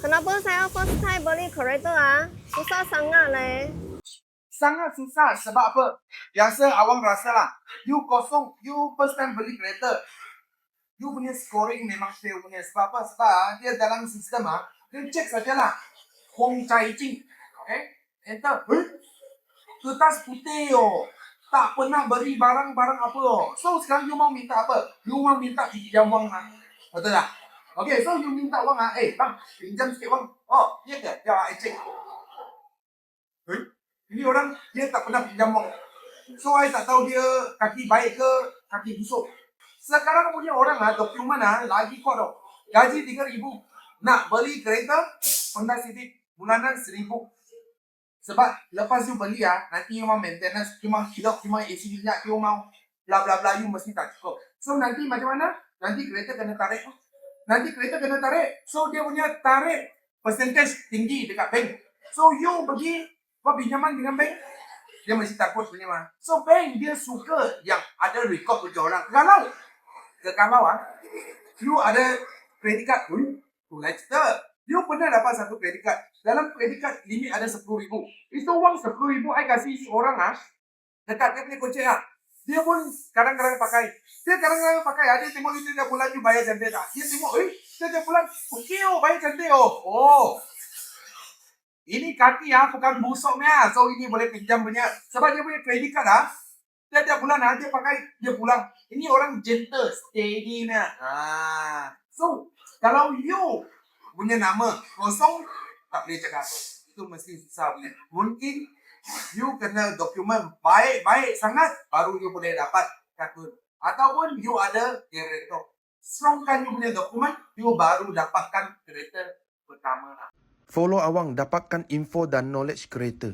Kenapa saya first time beli kereta ah? Susah sangat leh. Sangat susah sebab apa? Biasa awang rasa lah. You kosong, you first time beli kereta. You punya scoring memang fail punya. Sebab apa? Sebab dia dalam sistem dia cek sajalah. Hong Cai Jing. Enter. Kertas putih tak pernah beri barang-barang apa So sekarang you mau minta apa? You mau minta pinjam wang Betul tak? Okay, so you minta wang bang, pinjam sikit wang. Oh, ya ke? Ya, I cek. Ini orang dia tak pernah pinjam wang. So I tak tahu dia kaki baik ke kaki busuk. Sekarang punya orang dokumen lagi kuat tau. Gaji 3,000. Nak beli kereta Honda Civic bulanan 1,000. Sebab lepas you beli nanti you mau maintenance, you mau hidup, you mau isi minyak, you mau bla bla bla, you mesti tak cukup. So nanti macam mana? Nanti kereta kena tarik. So dia punya tarik percentage tinggi dekat bank. So you pergi buat pinjaman dengan bank, dia mesti takut pinjaman. So bank dia suka yang ada record punya orang. Kalau you ada credit card, let's start. You pernah dapat satu credit card. Dalam credit card limit ada 10,000. Itu uang 10,000 I kasih orang dekat dia punya kunci Dia pun kadang-kadang pakai. Dia tengok itu dia bulan you bayar cantik tak. Dia tengok, dia bulan, okay bayar cantik Ini kaki bukan busuk So ini boleh pinjam punya. Sebab dia punya credit card dia bulan dia pakai, dia pulang. Ini orang gentle, steady So, kalau you punya nama kosong, tak boleh cakap. Itu mesti susah punya. Mungkin you kena dokumen baik-baik sangat, baru you boleh dapat kartu. Ataupun you ada kereta. Strongkan you punya dokumen, you baru dapatkan kereta pertama. Follow awang dapatkan info dan knowledge kereta.